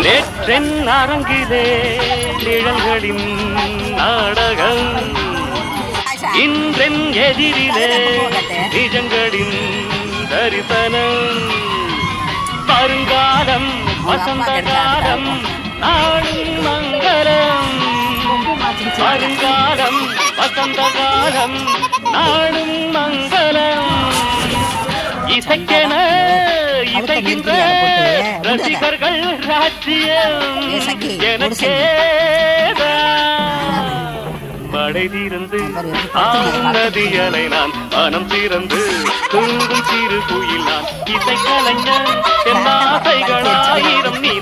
நேற்றென் அரங்கிலே நிழல்களின் நாடகம் இன்றென் எதிரிலே நிஜங்களின் தரிசனம் வருங்காலம் வசந்த காலம் நாடும் மங்களம் வருங்காலம் வசந்த காலம் நாடும் மங்களம் இசைக்கென இசைக்கின்ற ரசிகர்கள் ராஜ்யம் மழை தீர்ந்து நதியலை நான் மனம் தீர்ந்து தூங்கும் சிறு குயில் நான் இசை கலைஞன் என் ஆசைகள் ஆயிரம் நீ